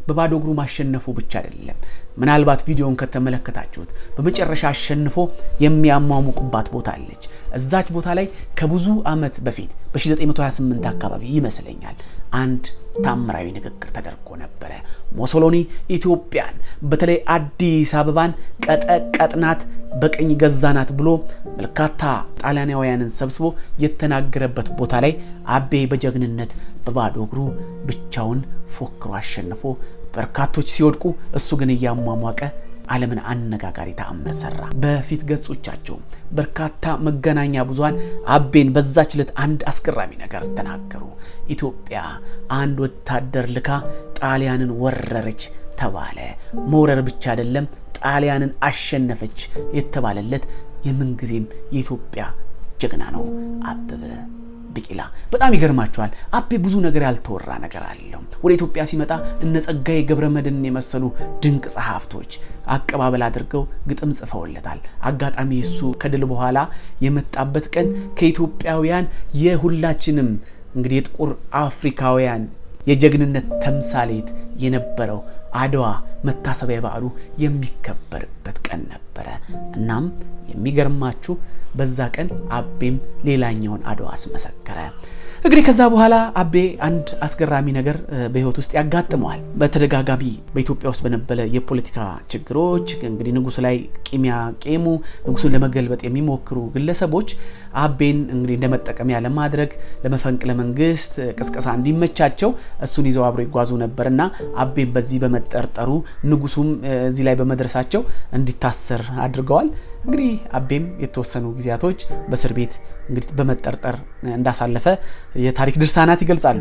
በባዶ እግሩ ማሸነፉ ብቻ አይደለም ምናልባት ቪዲዮን ከተመለከታችሁት በመጨረሻ አሸንፎ የሚያሟሙቁባት ቦታ አለች እዛች ቦታ ላይ ከብዙ አመት በፊት በ1928 አካባቢ ይመስለኛል አንድ ታምራዊ ንግግር ተደርጎ ነበር ሞሶሎኒ ኢትዮጵያን በተለይ አዲስ አበባን ቀጠቀጥናት በቀኝ ገዛናት ብሎ መልካታ ጣሊያናውያንን ሰብስቦ የተናገረበት ቦታ ላይ አቤ በጀግንነት በባዶ እግሩ ብቻውን ፎክሮ አሸንፎ በርካቶች ሲወድቁ እሱ ግን ያሟሟቀ ዓለምን አነጋጋሪ ተአምር ሰራ በፊት ገጾቻቸው በርካታ መገናኛ ብዙሃን አቤን በዛች ዕለት አንድ አስገራሚ ነገር ተናገሩ ኢትዮጵያ አንድ ወታደር ልካ ጣሊያንን ወረረች ተባለ መውረር ብቻ አይደለም ጣሊያንን አሸነፈች የተባለለት የምንጊዜም የኢትዮጵያ ጀግና ነው አበበ ቢቂላ በጣም ይገርማቸዋል አቤ ብዙ ነገር ያልተወራ ነገር አለው ወደ ኢትዮጵያ ሲመጣ እነ ጸጋዬ ገብረመድህን የመሰሉ ድንቅ ጸሐፍቶች አቀባበል አድርገው ግጥም ጽፈውለታል አጋጣሚ እሱ ከድል በኋላ የመጣበት ቀን ከኢትዮጵያውያን የሁላችንም እንግዲህ የጥቁር አፍሪካውያን የጀግንነት ተምሳሌት የነበረው አድዋ መታሰቢያ በዓሉ የሚከበርበት ቀን ነበር እናም የሚገርማችሁ በዛ ቀን አቤም ሌላኛውን አድዋ አስመሰከረ እንግዲህ ከዛ በኋላ አቤ አንድ አስገራሚ ነገር በህይወት ውስጥ ያጋጥመዋል በተደጋጋሚ በኢትዮጵያ ውስጥ በነበረ የፖለቲካ ችግሮች እንግዲህ ንጉስ ላይ ቂሚያ ቄሙ ንጉሱን ለመገልበጥ የሚሞክሩ ግለሰቦች አቤን እንግዲህ እንደመጠቀሚያ ለማድረግ ለመፈንቅለ መንግስት ቅስቀሳ እንዲመቻቸው እሱን ይዘው አብሮ ይጓዙ ነበርና አቤን በዚህ በመጠርጠሩ ንጉሱም እዚህ ላይ በመድረሳቸው እንዲታሰር አድርገዋል እንግዲህ አቤም የተወሰኑ ጊዜያቶች በእስር ቤት እንግዲህ በመጠርጠር እንዳሳለፈ የታሪክ ድርሳናት ይገልጻሉ